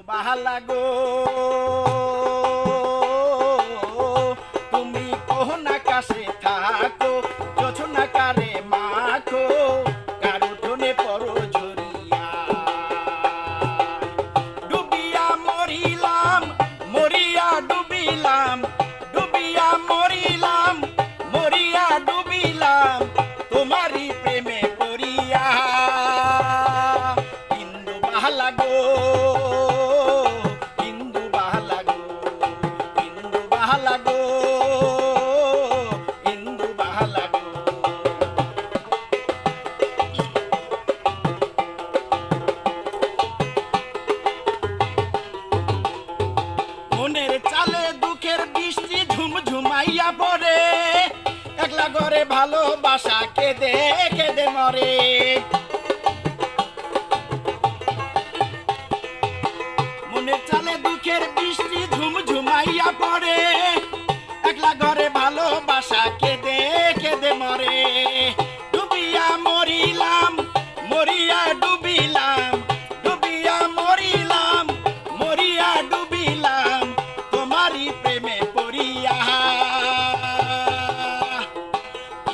বাহালা গো তুমি কোন আকাশে থাকো যোছনা কারে মাখো কারো ধনে পড়ো ঝরিয়া ডুবিয়া মরিলাম মরিয়া ডুবিলাম ডুবিয়া মরিলাম মরিয়া ডুবিলাম তোমারই প্রেমে পড়িয়া ইন্দু বাহালা গো ইন্দু বাহালা গো ইন্দু বাহালা গো ইন্দু বাহালা গো মনের চালে দুঃখের বৃষ্টি ঝুমঝুমাইয়া পড়ে একলা ঘরে ভালোবাসা কেঁদে কেঁদে মরে মনের চালে দুঃখের বৃষ্টি ঝুমঝুমাইয়া পড়ে একলা ঘরে ভালোবাসা কেঁদে কেঁদে মরে ডুবিয়া মরিলাম মরিয়া ডুবিলাম ডুবিয়া মরিলাম মরিয়া ডুবিলাম তোমারই প্রেমে পড়িয়া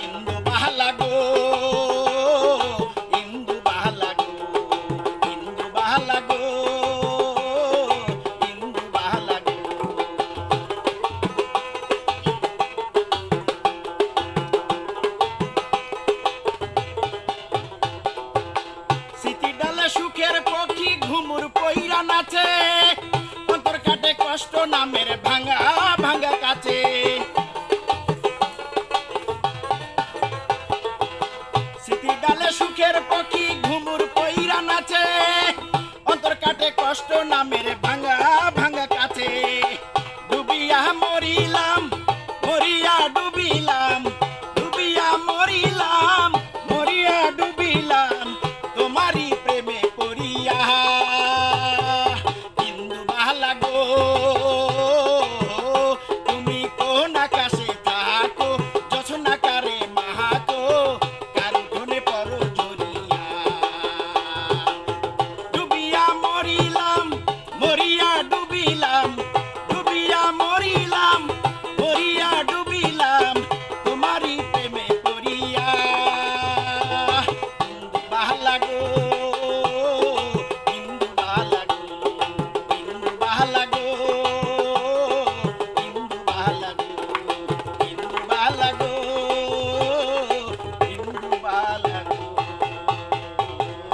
ইন্দু বাহালা গো ইন্দু বাহালা গো ইন্দু বাহালা গো ইন্দু বাহালা গো স্মৃতি ডালে সুখের পক্ষী ঘুমুর পইরা নাচে অন্তর কাটে কষ্ট নামের ভাঙা ভাঙা কাছে স্মৃতি ডালে সুখের পক্ষী ঘুমুর পইরা নাচে অন্তর কাটে কষ্ট নামের ভাঙা ভাঙা কাছে ডুবিয়া মরিলাম মরিয়া ডুবিলাম ডুবিয়া মরিলাম মরিয়া ডুবিলাম তোমারই প্রেমে পড়িয়া